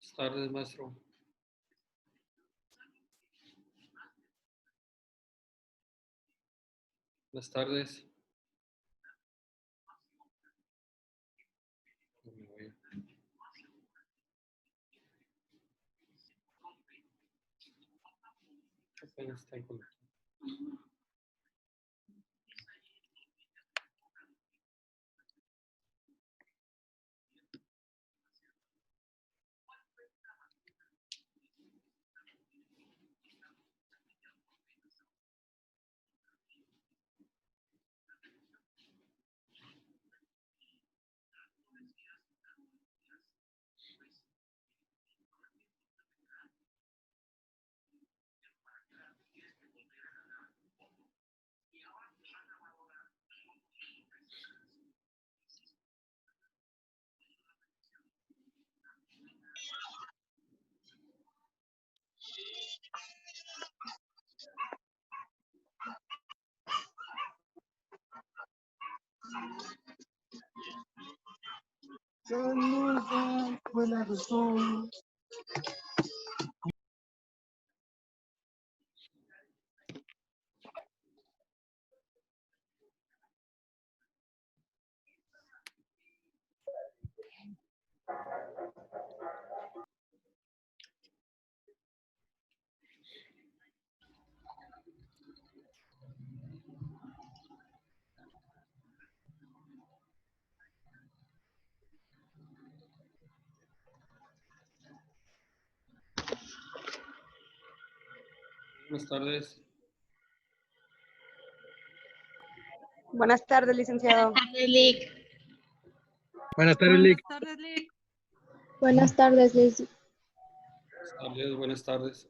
Buenas tardes, maestro. Buenas tardes. Apenas está conectado. Fue la razón. Buenas tardes. Buenas tardes, licenciado. Buenas tardes, Lick. Buenas tardes, Lick. Buenas tardes, Liz. Buenas tardes.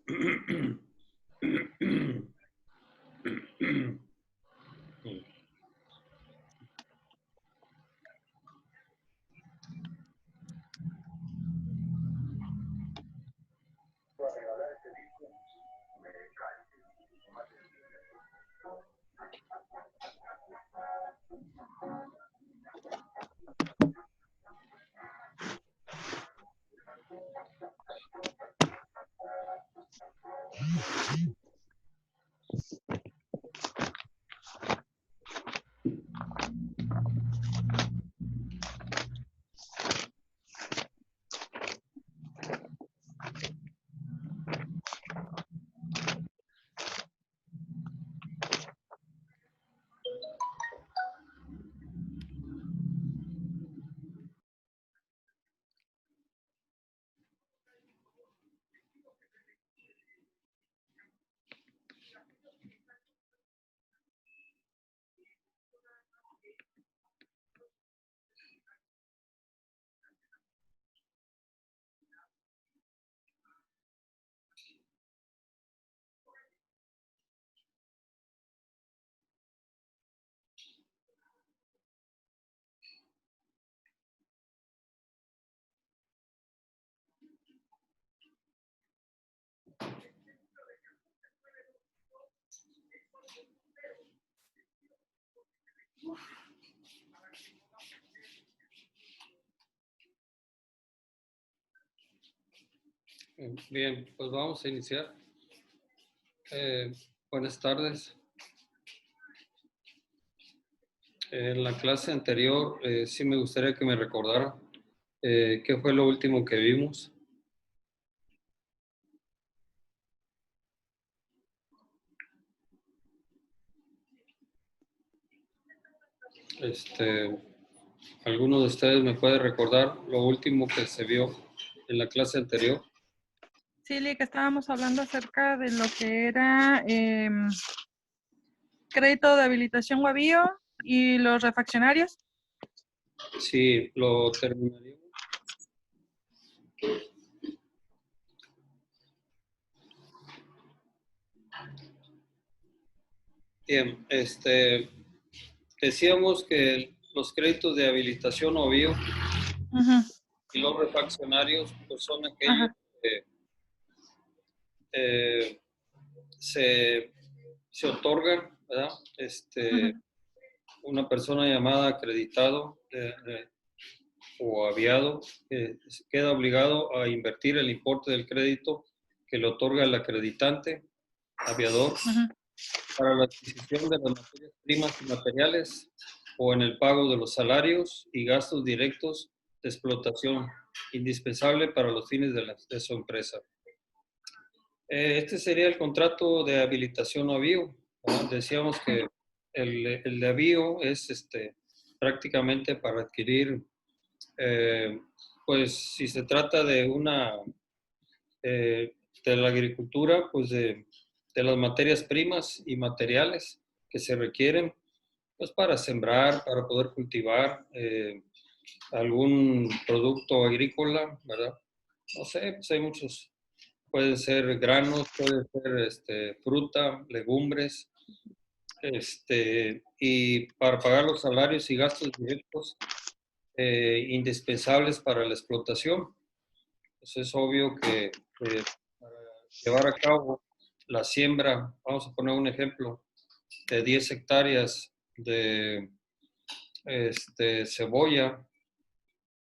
Bien, pues vamos a iniciar. Buenas tardes. En la clase anterior sí me gustaría que me recordara qué fue lo último que vimos. ¿Alguno de ustedes me puede recordar lo último que se vio en la clase anterior? Sí, Lick, estábamos hablando acerca de lo que era crédito de habilitación o avío y los refaccionarios. Sí, lo terminaríamos. Bien, decíamos que los créditos de habilitación o avío y los refaccionarios pues son aquellos que se otorgan, ¿verdad? Una persona llamada acreditado o aviado queda obligado a invertir el importe del crédito que le otorga el acreditante, aviador, para la adquisición de las materias primas y materiales o en el pago de los salarios y gastos directos de explotación, indispensable para los fines de su empresa. Este sería el contrato de habilitación o avío. Decíamos que el de avío es prácticamente para adquirir, pues si se trata de de la agricultura, pues de las materias primas y materiales que se requieren, pues para sembrar, para poder cultivar algún producto agrícola, ¿verdad? No sé, pues hay muchos. Pueden ser granos, puede ser fruta, legumbres, y para pagar los salarios y gastos directos indispensables para la explotación. Pues es obvio que para llevar a cabo la siembra, vamos a poner un ejemplo, de 10 hectáreas de cebolla,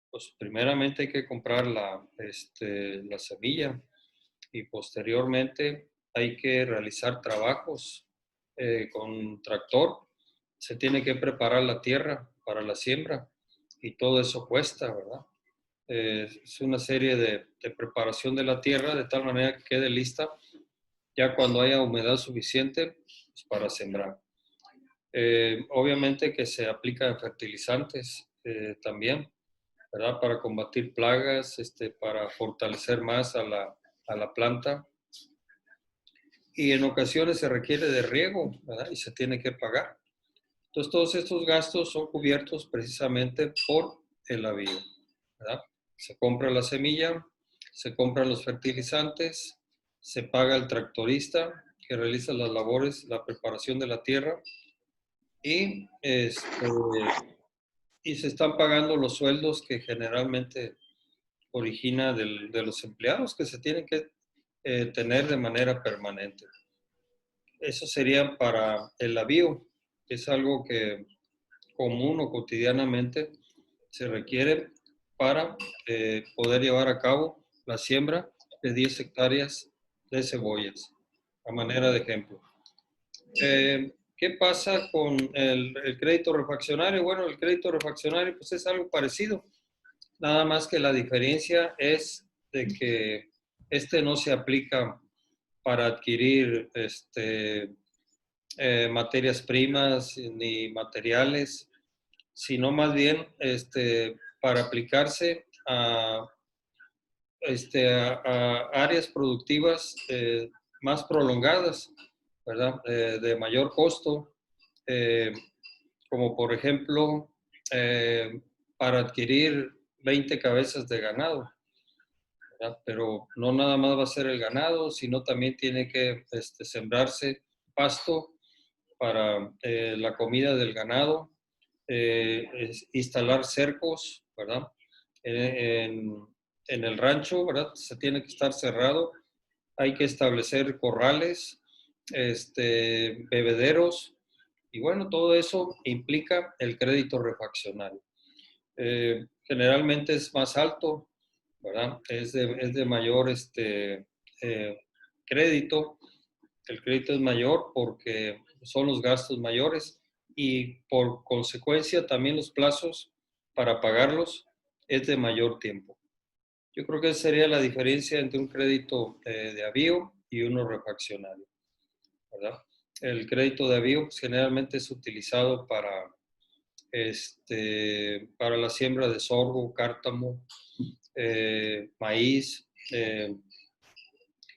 pues primeramente hay que comprar la semilla y posteriormente hay que realizar trabajos con tractor. Se tiene que preparar la tierra para la siembra y todo eso cuesta, ¿verdad? Es una serie de preparación de la tierra de tal manera que quede lista ya cuando haya humedad suficiente pues, para sembrar. Obviamente que se aplican fertilizantes también, ¿verdad? Para combatir plagas, para fortalecer más a la planta. Y en ocasiones se requiere de riego, ¿verdad? Y se tiene que pagar. Entonces, todos estos gastos son cubiertos precisamente por el avío, ¿verdad? Se compra la semilla, se compran los fertilizantes, se paga el tractorista que realiza las labores, la preparación de la tierra y, y se están pagando los sueldos que generalmente origina de los empleados que se tienen que tener de manera permanente. Eso sería para el avío, que es algo que común o cotidianamente se requiere para poder llevar a cabo la siembra de 10 hectáreas de cebollas, a manera de ejemplo. ¿Qué pasa con el crédito refaccionario? Bueno, el crédito refaccionario pues es algo parecido, nada más que la diferencia es de que no se aplica para adquirir materias primas ni materiales, sino más bien para aplicarse a áreas productivas más prolongadas, ¿verdad? De mayor costo, como por ejemplo para adquirir 20 cabezas de ganado, ¿verdad? Pero no nada más va a ser el ganado, sino también tiene que sembrarse pasto para la comida del ganado, instalar cercos, ¿verdad? En el rancho, ¿verdad? Se tiene que estar cerrado. Hay que establecer corrales, bebederos, y bueno, todo eso implica el crédito refaccionario. Generalmente es más alto, ¿verdad? Es de mayor crédito. El crédito es mayor porque son los gastos mayores y por consecuencia también los plazos para pagarlos es de mayor tiempo. Yo creo que esa sería la diferencia entre un crédito de avío y uno refaccionario, ¿verdad? El crédito de avío pues, generalmente es utilizado para la siembra de sorgo, cártamo, maíz,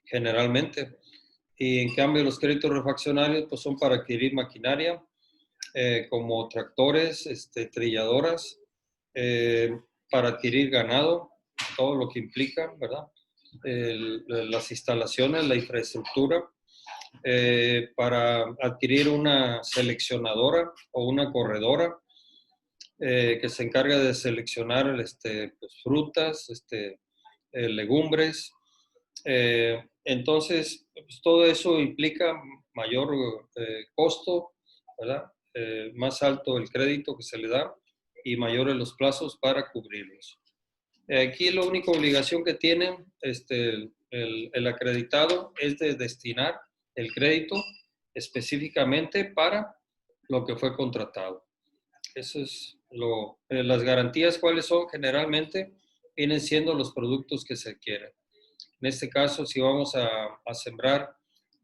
generalmente. Y en cambio los créditos refaccionarios pues, son para adquirir maquinaria, como tractores, trilladoras, para adquirir ganado, todo lo que implica, ¿verdad? Las instalaciones, la infraestructura, para adquirir una seleccionadora o una corredora que se encarga de seleccionar pues, frutas, legumbres. Entonces, pues, todo eso implica mayor costo, ¿verdad? Más alto el crédito que se le da y mayores los plazos para cubrirlos. Aquí la única obligación que tienen el acreditado es de destinar el crédito específicamente para lo que fue contratado. Eso es las garantías, ¿cuáles son? Generalmente vienen siendo los productos que se quieren. En este caso, si vamos a sembrar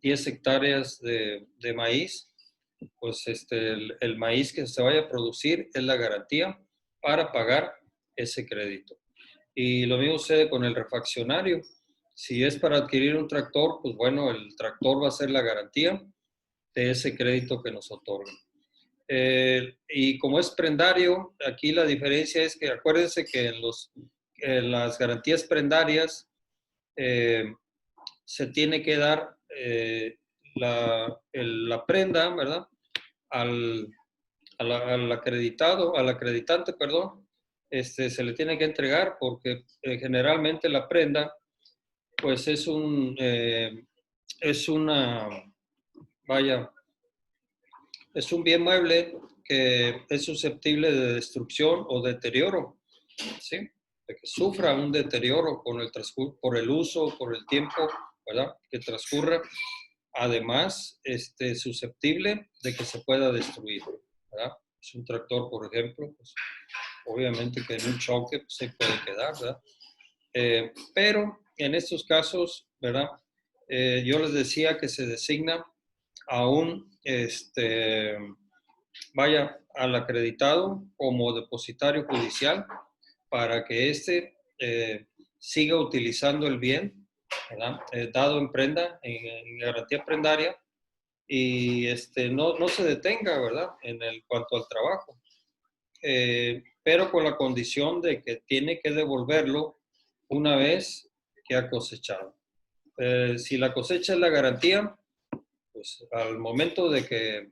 10 hectáreas de maíz, pues el maíz que se vaya a producir es la garantía para pagar ese crédito. Y lo mismo sucede con el refaccionario. Si es para adquirir un tractor, pues bueno, el tractor va a ser la garantía de ese crédito que nos otorgan. Y como es prendario, aquí la diferencia es que acuérdense que en las garantías prendarias se tiene que dar la prenda, ¿verdad? Al acreditado, al acreditante, perdón, se le tiene que entregar porque generalmente la prenda, pues es es un bien mueble que es susceptible de destrucción o deterioro, ¿sí? De que sufra un deterioro por el uso, por el tiempo, ¿verdad? Que transcurra. Además, susceptible de que se pueda destruir, ¿verdad? Es un tractor, por ejemplo, pues, obviamente que en un choque pues, se puede quedar, ¿verdad? Pero en estos casos, ¿verdad? Yo les decía que se designa a al acreditado como depositario judicial para que siga utilizando el bien, ¿verdad? Dado en prenda, en garantía prendaria, y no se detenga, ¿verdad? En cuanto al trabajo. Pero con la condición de que tiene que devolverlo una vez que ha cosechado. Si la cosecha es la garantía, pues al momento de que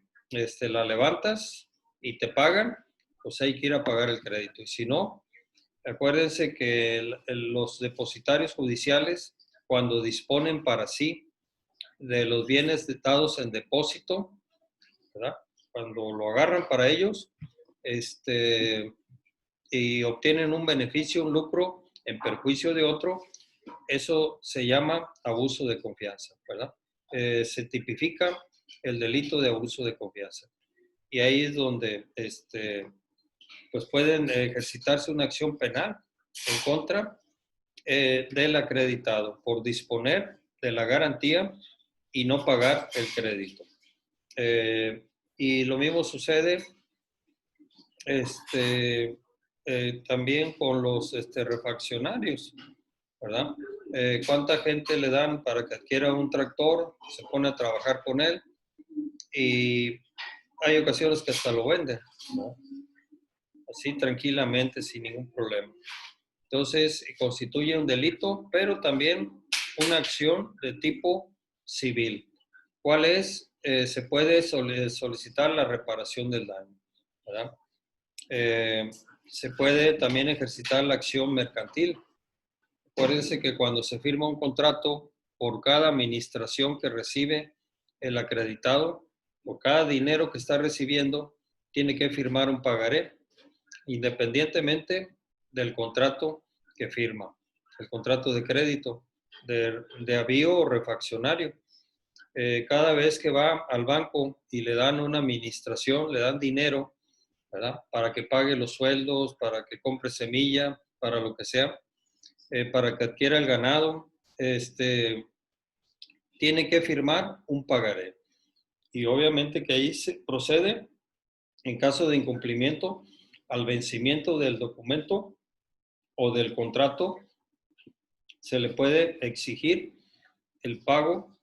la levantas y te pagan, pues hay que ir a pagar el crédito. Y si no, acuérdense que los depositarios judiciales, cuando disponen para sí de los bienes dados en depósito, ¿verdad? Cuando lo agarran para ellos, y obtienen un beneficio, un lucro en perjuicio de otro, eso se llama abuso de confianza, ¿verdad? Se tipifica el delito de abuso de confianza. Y ahí es donde pues pueden ejercitarse una acción penal en contra del acreditado por disponer de la garantía y no pagar el crédito. Y lo mismo sucede también con los refaccionarios, ¿verdad? ¿Cuánta gente le dan para que adquiera un tractor? Se pone a trabajar con él y hay ocasiones que hasta lo venden, ¿no? Así tranquilamente, sin ningún problema. Entonces, constituye un delito, pero también una acción de tipo civil. ¿Cuál es? Se puede solicitar la reparación del daño, ¿verdad? Se puede también ejercitar la acción mercantil. Acuérdense que cuando se firma un contrato, por cada administración que recibe el acreditado, por cada dinero que está recibiendo, tiene que firmar un pagaré, independientemente del contrato que firma, el contrato de crédito, de avío o refaccionario. Cada vez que va al banco y le dan una administración, le dan dinero, ¿verdad? Para que pague los sueldos, para que compre semilla, para lo que sea, para que adquiera el ganado, tiene que firmar un pagaré. Y obviamente que ahí se procede, en caso de incumplimiento, al vencimiento del documento o del contrato, se le puede exigir el pago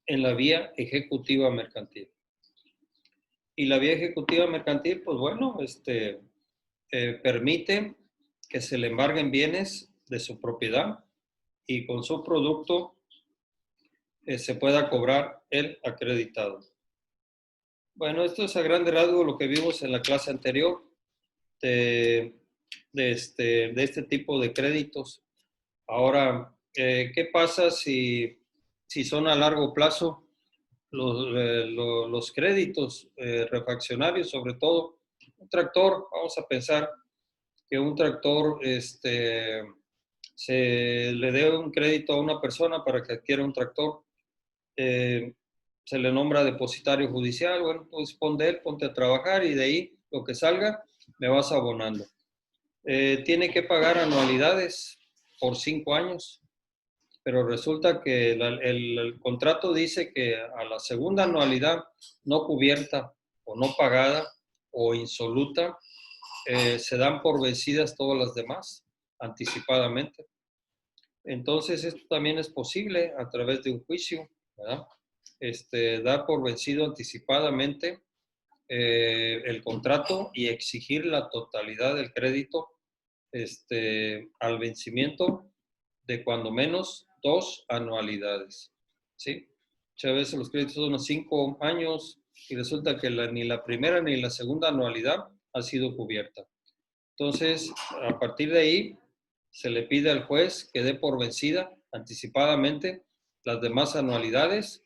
en la vía ejecutiva mercantil. Y la vía ejecutiva mercantil, pues bueno, permite que se le embarguen bienes de su propiedad y con su producto se pueda cobrar el acreditado. Bueno, esto es a grande rasgo lo que vimos en la clase anterior de este tipo de créditos. Ahora, ¿qué pasa si son a largo plazo los créditos refaccionarios, sobre todo? Un tractor, vamos a pensar que un tractor se le dé un crédito a una persona para que adquiera un tractor. Se le nombra depositario judicial. Bueno, pues ponte a trabajar y de ahí lo que salga me vas abonando. Tiene que pagar anualidades por 5 años, pero resulta que el contrato dice que a la segunda anualidad no cubierta o no pagada o insoluta, se dan por vencidas todas las demás anticipadamente. Entonces, esto también es posible a través de un juicio, ¿verdad? Dar por vencido anticipadamente el contrato y exigir la totalidad del crédito al vencimiento de cuando menos 2 anualidades, ¿sí? Muchas veces los créditos son unos 5 años y resulta que ni la primera ni la segunda anualidad ha sido cubierta. Entonces, a partir de ahí, se le pide al juez que dé por vencida anticipadamente las demás anualidades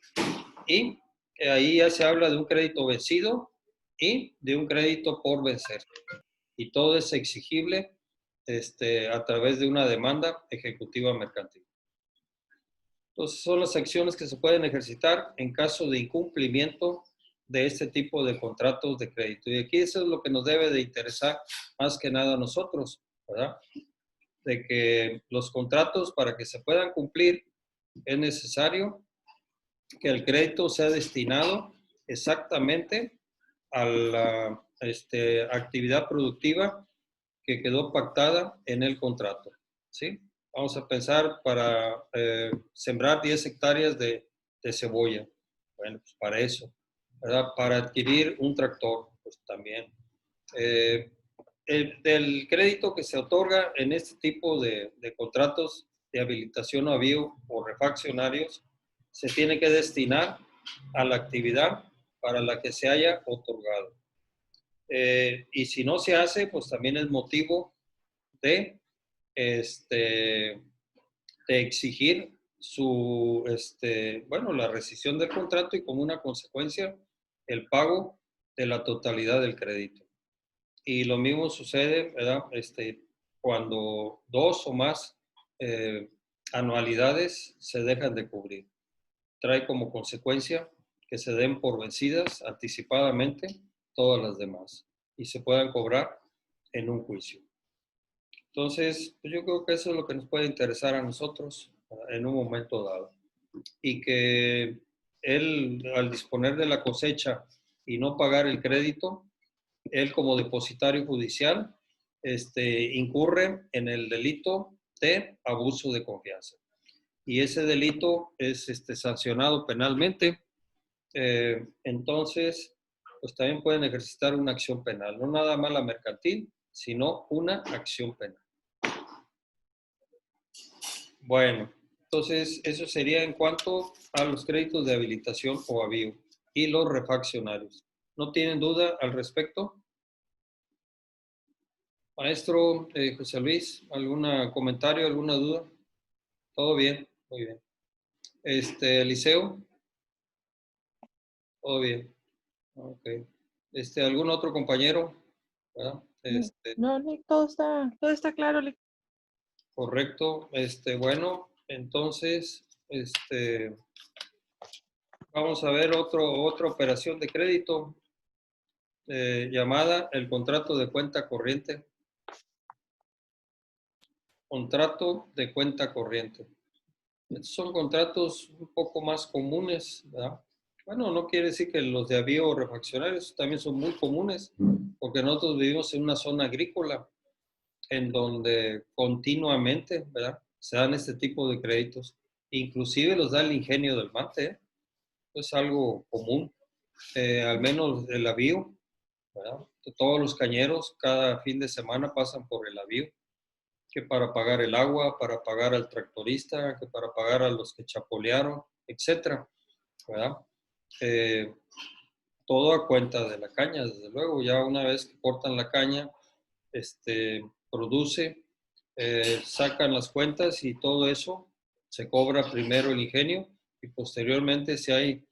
y ahí ya se habla de un crédito vencido y de un crédito por vencer. Y todo es exigible a través de una demanda ejecutiva mercantil. Entonces, son las acciones que se pueden ejercitar en caso de incumplimiento de este tipo de contratos de crédito. Y aquí eso es lo que nos debe de interesar más que nada a nosotros, ¿verdad? De que los contratos, para que se puedan cumplir, es necesario que el crédito sea destinado exactamente a la actividad productiva que quedó pactada en el contrato, ¿sí? Vamos a pensar para sembrar 10 hectáreas de cebolla. Bueno, pues para eso, ¿verdad? Para adquirir un tractor, pues también. Del crédito que se otorga en este tipo de contratos de habilitación o avío o refaccionarios, se tiene que destinar a la actividad para la que se haya otorgado. Y si no se hace, pues también es motivo de, de exigir la rescisión del contrato y como una consecuencia, el pago de la totalidad del crédito. Y lo mismo sucede, ¿verdad? Cuando 2 o más anualidades se dejan de cubrir. Trae como consecuencia que se den por vencidas anticipadamente todas las demás y se puedan cobrar en un juicio. Entonces, pues yo creo que eso es lo que nos puede interesar a nosotros en un momento dado. Y que él, al disponer de la cosecha y no pagar el crédito, él como depositario judicial incurre en el delito de abuso de confianza. Y ese delito es sancionado penalmente. Entonces, pues también pueden ejercitar una acción penal, no nada más la mercantil, sino una acción penal. Bueno, entonces eso sería en cuanto a los créditos de habilitación o avío y los refaccionarios. ¿No tienen duda al respecto? Maestro José Luis, ¿algún comentario, alguna duda? ¿Todo bien? Muy bien. Eliseo, todo bien. Ok. ¿Algún otro compañero? ¿Verdad? No, Lick, todo está claro, Lick. Correcto. Bueno, entonces, vamos a ver otra operación de crédito llamada el contrato de cuenta corriente. Contrato de cuenta corriente. Estos son contratos un poco más comunes, ¿verdad? Bueno, no quiere decir que los de avío o refaccionarios también son muy comunes, porque nosotros vivimos en una zona agrícola en donde continuamente, ¿verdad?, se dan este tipo de créditos. Inclusive los da el ingenio del mate, ¿eh? Es algo común, al menos el avío, ¿verdad? Todos los cañeros cada fin de semana pasan por el avío, que para pagar el agua, para pagar al tractorista, que para pagar a los que chapolearon, etcétera, ¿verdad? Todo a cuenta de la caña, desde luego. Ya una vez que cortan la caña, produce, sacan las cuentas y todo eso se cobra primero el ingenio y posteriormente si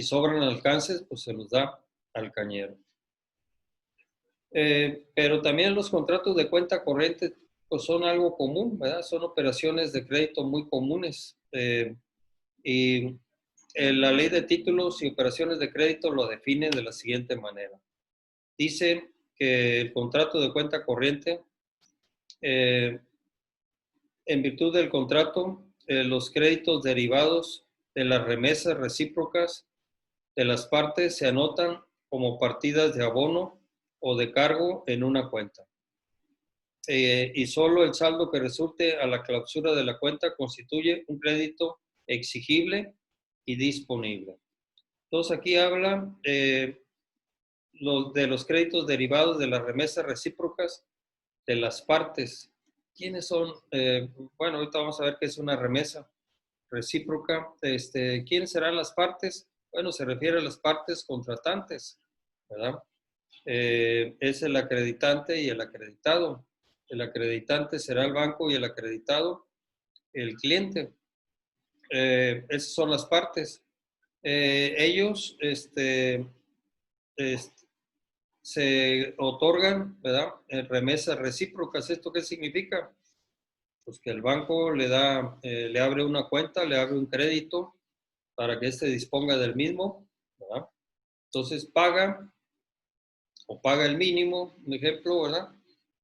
sobran alcances, pues se los da al cañero. Pero también los contratos de cuenta corriente pues son algo común, ¿verdad? Son operaciones de crédito muy comunes. Y la ley de títulos y operaciones de crédito lo define de la siguiente manera. Dice que el contrato de cuenta corriente, en virtud del contrato, los créditos derivados de las remesas recíprocas de las partes se anotan como partidas de abono o de cargo en una cuenta. Y solo el saldo que resulte a la clausura de la cuenta constituye un crédito exigible y disponible. Entonces aquí habla de los créditos derivados de las remesas recíprocas de las partes. ¿Quiénes son? Bueno, ahorita vamos a ver qué es una remesa recíproca. ¿Quiénes serán las partes? Bueno, se refiere a las partes contratantes, ¿verdad? Es el acreditante y el acreditado. El acreditante será el banco y el acreditado el cliente. Esas son las partes. Ellos se otorgan, ¿verdad? Remesas recíprocas. ¿Esto qué significa? Pues que el banco le abre una cuenta, le abre un crédito para que éste disponga del mismo, ¿verdad? Entonces paga el mínimo, un ejemplo, ¿verdad?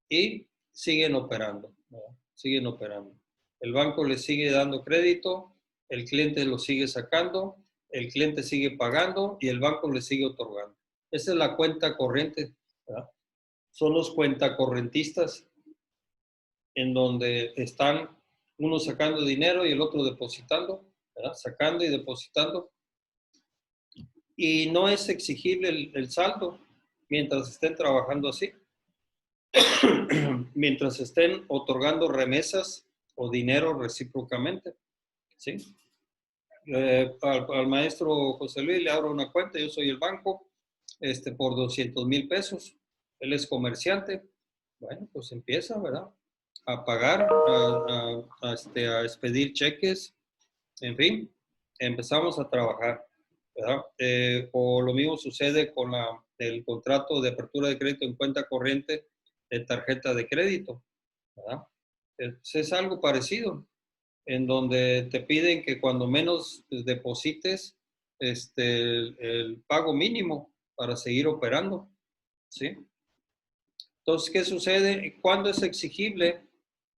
Y siguen operando, ¿verdad? Siguen operando. El banco le sigue dando crédito, el cliente lo sigue sacando, el cliente sigue pagando y el banco le sigue otorgando. Esa es la cuenta corriente, ¿verdad? Son los cuentacorrentistas, en donde están uno sacando dinero y el otro depositando, ¿verdad? Sacando y depositando. Y no es exigible el saldo mientras estén trabajando así. Mientras estén otorgando remesas o dinero recíprocamente, ¿sí? Al maestro José Luis le abro una cuenta, yo soy el banco, por 200,000 pesos. Él es comerciante. Bueno, pues empieza, ¿verdad? A pagar, a expedir cheques, en fin, empezamos a trabajar, ¿verdad? O lo mismo sucede con el contrato de apertura de crédito en cuenta corriente de tarjeta de crédito, ¿verdad? Es algo parecido, en donde te piden que cuando menos deposites el pago mínimo para seguir operando, ¿sí? Entonces, ¿qué sucede? ¿Cuándo es exigible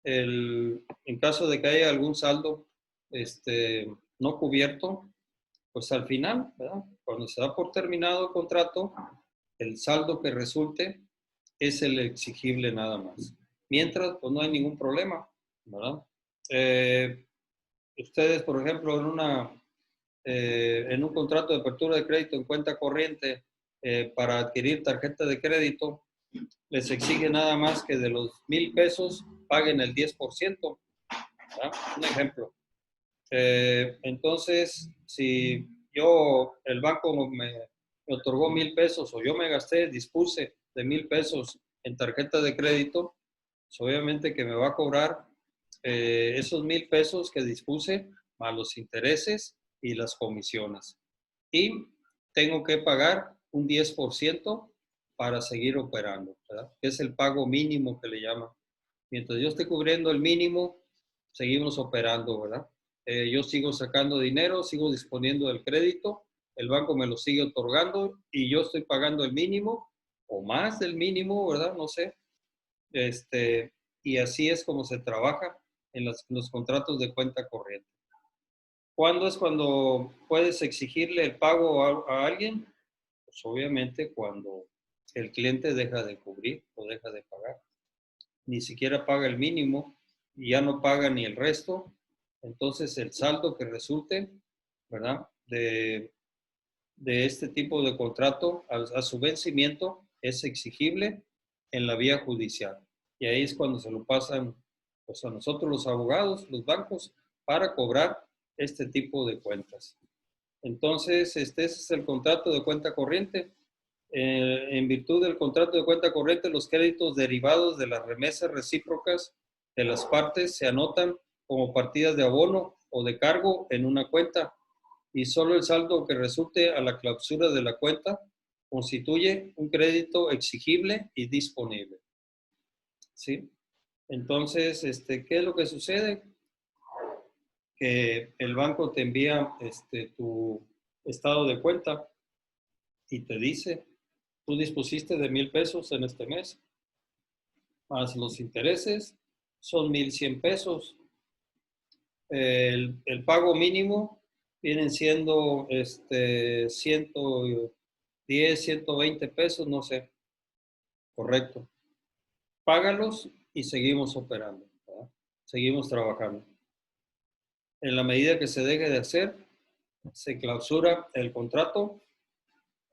en caso de que haya algún saldo no cubierto? Pues al final, ¿verdad? Cuando se da por terminado el contrato, el saldo que resulte es el exigible nada más. Mientras, pues no hay ningún problema, ¿verdad? Ustedes, por ejemplo, en un contrato de apertura de crédito en cuenta corriente para adquirir tarjeta de crédito, les exige nada más que de los 1,000 pesos paguen el 10%, ¿verdad? Un ejemplo. Entonces, si el banco me otorgó 1,000 pesos o yo dispuse de 1,000 pesos en tarjeta de crédito, pues obviamente que me va a cobrar esos 1,000 pesos que dispuse más los intereses y las comisiones. Y tengo que pagar un 10% para seguir operando, ¿verdad? Que es el pago mínimo que le llaman. Mientras yo esté cubriendo el mínimo, seguimos operando, ¿verdad? Yo sigo sacando dinero, sigo disponiendo del crédito, el banco me lo sigue otorgando y yo estoy pagando el mínimo o más del mínimo, ¿verdad? No sé. Y así es como se trabaja en los contratos de cuenta corriente. ¿Cuándo es cuando puedes exigirle el pago a alguien? Pues obviamente cuando el cliente deja de cubrir o deja de pagar. Ni siquiera paga el mínimo y ya no paga ni el resto. Entonces el saldo que resulte, ¿verdad? De este tipo de contrato a su vencimiento es exigible en la vía judicial. Y ahí es cuando se lo pasan pues, a nosotros los abogados, los bancos, para cobrar este tipo de cuentas. Entonces, ese es el contrato de cuenta corriente. En virtud del contrato de cuenta corriente, los créditos derivados de las remesas recíprocas de las partes se anotan como partidas de abono o de cargo en una cuenta y solo el saldo que resulte a la clausura de la cuenta constituye un crédito exigible y disponible. ¿Sí? Entonces, ¿qué es lo que sucede? Que el banco te envía tu estado de cuenta y te dice, tú dispusiste de 1,000 pesos en este mes, más los intereses son 1,100 pesos. El pago mínimo vienen siendo 110, 120 pesos, no sé. Correcto. Págalos y seguimos operando, ¿verdad? Seguimos trabajando. En la medida que se deje de hacer, se clausura el contrato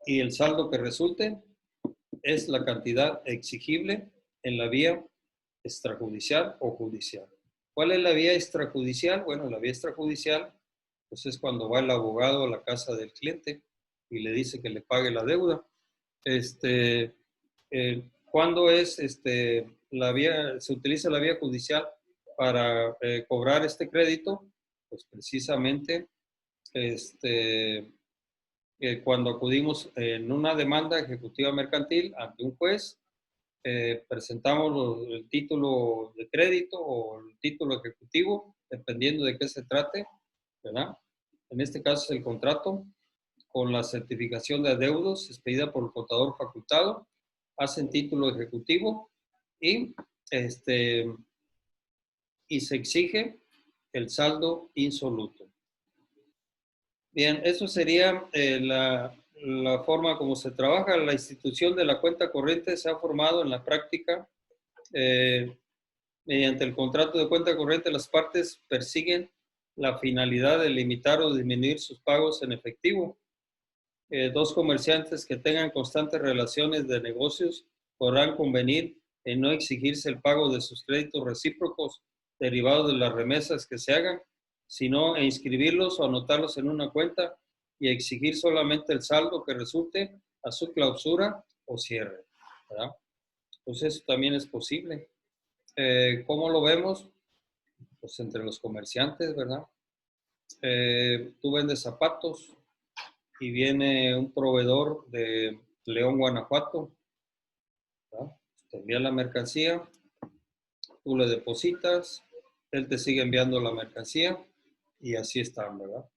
y el saldo que resulte es la cantidad exigible en la vía extrajudicial o judicial. ¿Cuál es la vía extrajudicial? Bueno, la vía extrajudicial pues es cuando va el abogado a la casa del cliente y le dice que le pague la deuda. ¿Cuándo es la vía, se utiliza la vía judicial para cobrar este crédito? Pues precisamente cuando acudimos en una demanda ejecutiva mercantil ante un juez, presentamos el título de crédito o el título ejecutivo, dependiendo de qué se trate, ¿verdad? En este caso es el contrato, con la certificación de adeudos expedida por el contador facultado, hacen título ejecutivo y, y se exige el saldo insoluto. Bien, eso sería la forma como se trabaja. La institución de la cuenta corriente se ha formado en la práctica. Mediante el contrato de cuenta corriente, las partes persiguen la finalidad de limitar o disminuir sus pagos en efectivo. Dos comerciantes que tengan constantes relaciones de negocios podrán convenir en no exigirse el pago de sus créditos recíprocos derivados de las remesas que se hagan, sino inscribirlos o anotarlos en una cuenta y exigir solamente el saldo que resulte a su clausura o cierre, ¿verdad? Pues eso también es posible. ¿Cómo lo vemos? Pues entre los comerciantes, ¿verdad? Tú vendes zapatos y viene un proveedor de León, Guanajuato, ¿verdad? Te envía la mercancía, tú le depositas, él te sigue enviando la mercancía y así están, ¿verdad?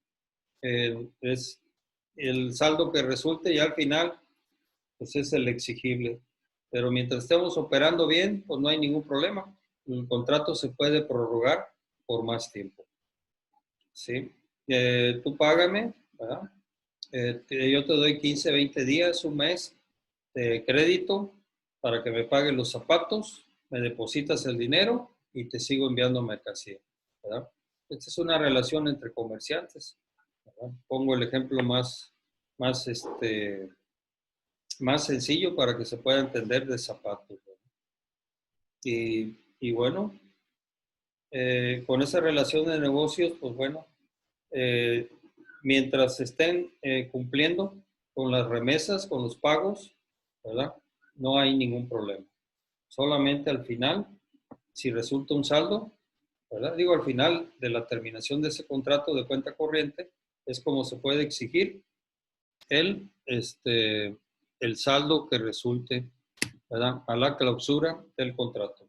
Es el saldo que resulte y al final, pues es el exigible. Pero mientras estemos operando bien, pues no hay ningún problema. El contrato se puede prorrogar por más tiempo. ¿Sí? Tú págame, ¿verdad? Yo te doy 15, 20 días, un mes de crédito para que me pagues los zapatos, me depositas el dinero y te sigo enviando mercancía, ¿verdad? Esta es una relación entre comerciantes, ¿verdad? Pongo el ejemplo más, más sencillo para que se pueda entender de zapatos, ¿verdad? Y bueno, con esa relación de negocios, pues bueno, eh, mientras estén cumpliendo con las remesas, con los pagos, ¿verdad? No hay ningún problema. Solamente al final, si resulta un saldo, ¿verdad? Digo, al final de la terminación de ese contrato de cuenta corriente, es como se puede exigir el, el saldo que resulte, ¿verdad? A la clausura del contrato.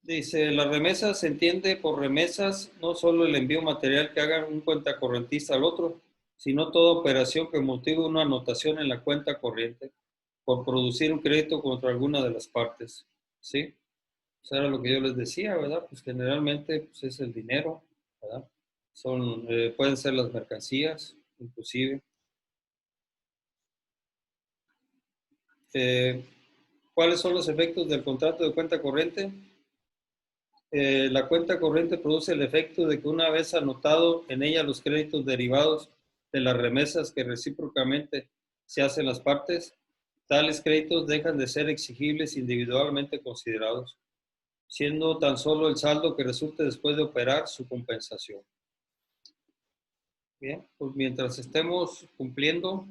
Dice, la remesa se entiende por remesas no solo el envío material que haga un cuentacorrentista al otro, sino toda operación que motive una anotación en la cuenta corriente por producir un crédito contra alguna de las partes. ¿Sí? Eso era lo que yo les decía, ¿verdad? Pues generalmente pues es el dinero, ¿verdad? Pueden ser las mercancías, inclusive. ¿Cuáles son los efectos del contrato de cuenta corriente? La cuenta corriente produce el efecto de que una vez anotado en ella los créditos derivados de las remesas que recíprocamente se hacen las partes, tales créditos dejan de ser exigibles individualmente considerados, siendo tan solo el saldo que resulte después de operar su compensación. Bien, pues mientras estemos cumpliendo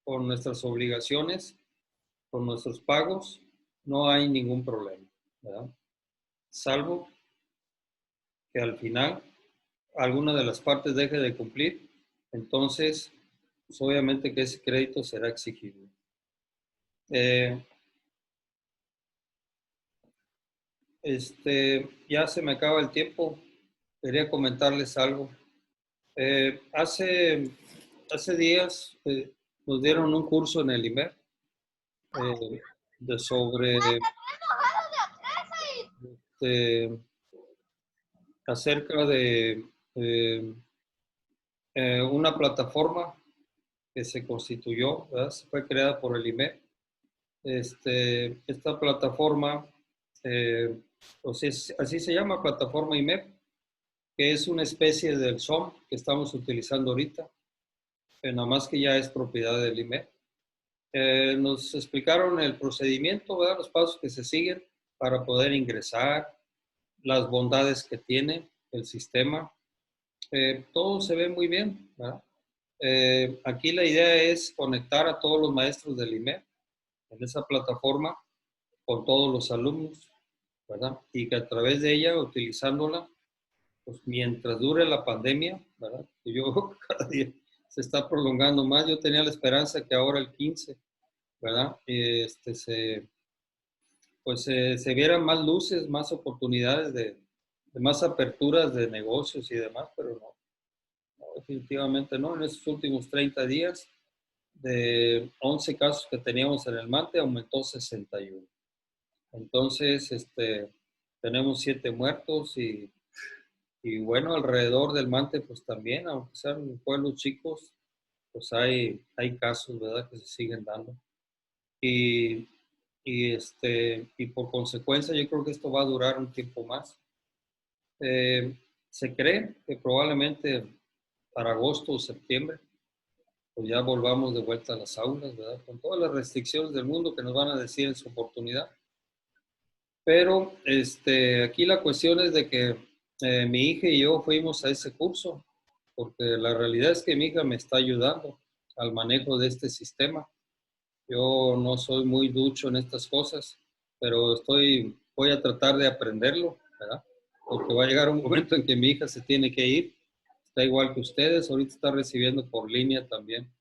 con nuestras obligaciones, con nuestros pagos, no hay ningún problema, ¿verdad? Salvo que al final alguna de las partes deje de cumplir, entonces pues obviamente que ese crédito será exigible. Ya se me acaba el tiempo. Quería comentarles algo. Hace días nos dieron un curso en el IMER sobre acerca de una plataforma que se constituyó, ¿verdad? Fue creada por el IMER. Esta plataforma, pues así se llama, plataforma IMEP, que es una especie del SOM que estamos utilizando ahorita, nada más que ya es propiedad del IMEP. Nos explicaron el procedimiento, ¿verdad? Los pasos que se siguen para poder ingresar, las bondades que tiene el sistema. Todo se ve muy bien, ¿verdad? Aquí la idea es conectar a todos los maestros del IMEP en esa plataforma con todos los alumnos, ¿verdad? Y que a través de ella, utilizándola, pues mientras dure la pandemia, ¿verdad? Que yo cada día se está prolongando más. Yo tenía la esperanza que ahora el 15, ¿verdad? Se vieran más luces, más oportunidades de más aperturas de negocios y demás, pero no, definitivamente no. En estos últimos 30 días, de 11 casos que teníamos en el MANTE, aumentó 61. Entonces, tenemos 7 muertos y bueno, alrededor del MANTE, pues también, aunque sean pueblos chicos, pues hay casos, ¿verdad?, que se siguen dando. Y por consecuencia, yo creo que esto va a durar un tiempo más. Se cree que probablemente para agosto o septiembre, pues ya volvamos de vuelta a las aulas, ¿verdad? Con todas las restricciones del mundo que nos van a decir en su oportunidad. Pero aquí la cuestión es de que mi hija y yo fuimos a ese curso, porque la realidad es que mi hija me está ayudando al manejo de este sistema. Yo no soy muy ducho en estas cosas, pero voy a tratar de aprenderlo, ¿verdad? Porque va a llegar un momento en que mi hija se tiene que ir. Está igual que ustedes, ahorita está recibiendo por línea también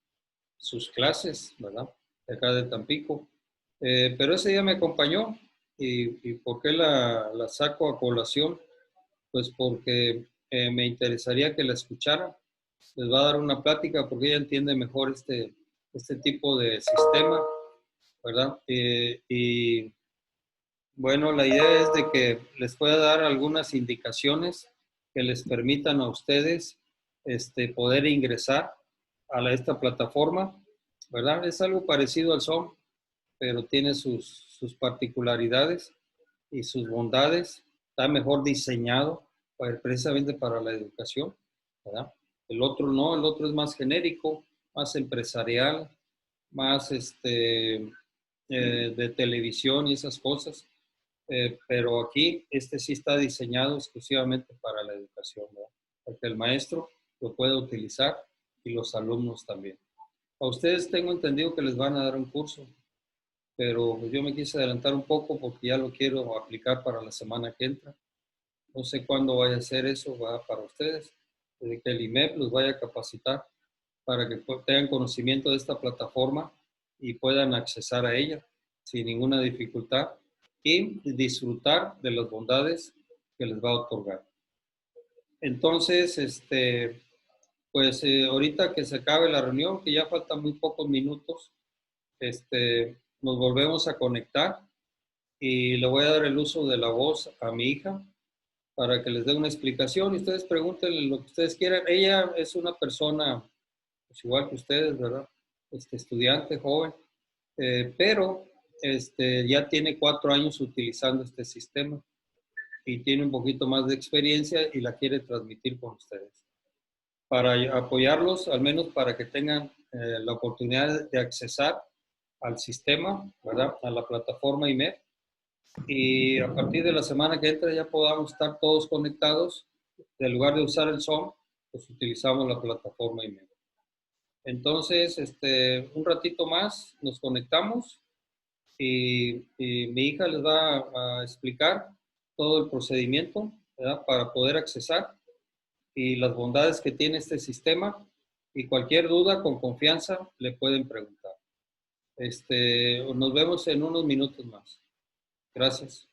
sus clases, ¿verdad? De acá de Tampico. Pero ese día me acompañó. ¿Y por qué la saco a colación? Pues porque me interesaría que la escuchara. Les va a dar una plática porque ella entiende mejor este tipo de sistema, ¿verdad? Y bueno, la idea es de que les pueda dar algunas indicaciones que les permitan a ustedes poder ingresar a esta plataforma, ¿verdad? Es algo parecido al SOM, pero tiene sus particularidades y sus bondades. Está mejor diseñado precisamente para la educación, ¿verdad? El otro no, el otro es más genérico, más empresarial, más de televisión y esas cosas. Pero aquí sí está diseñado exclusivamente para la educación, ¿verdad? Para que el maestro lo pueda utilizar y los alumnos también. A ustedes tengo entendido que les van a dar un curso, pero yo me quise adelantar un poco porque ya lo quiero aplicar para la semana que entra. No sé cuándo vaya a ser eso, va para ustedes, desde que el IMEP los vaya a capacitar para que tengan conocimiento de esta plataforma y puedan accesar a ella sin ninguna dificultad y disfrutar de las bondades que les va a otorgar. Entonces, pues ahorita que se acabe la reunión, que ya faltan muy pocos minutos, nos volvemos a conectar y le voy a dar el uso de la voz a mi hija para que les dé una explicación y ustedes pregúntenle lo que ustedes quieran. Ella es una persona, pues igual que ustedes, ¿verdad? Estudiante, joven, pero ya tiene 4 años utilizando este sistema y tiene un poquito más de experiencia y la quiere transmitir con ustedes. Para apoyarlos, al menos para que tengan la oportunidad de accesar al sistema, ¿verdad? A la plataforma IMEP. Y a partir de la semana que entra ya podamos estar todos conectados. En lugar de usar el Zoom, pues utilizamos la plataforma IMEP. Entonces, un ratito más nos conectamos y mi hija les va a explicar todo el procedimiento, ¿verdad? Para poder accesar y las bondades que tiene este sistema Y cualquier duda, con confianza, le pueden preguntar. Nos vemos en unos minutos más. Gracias.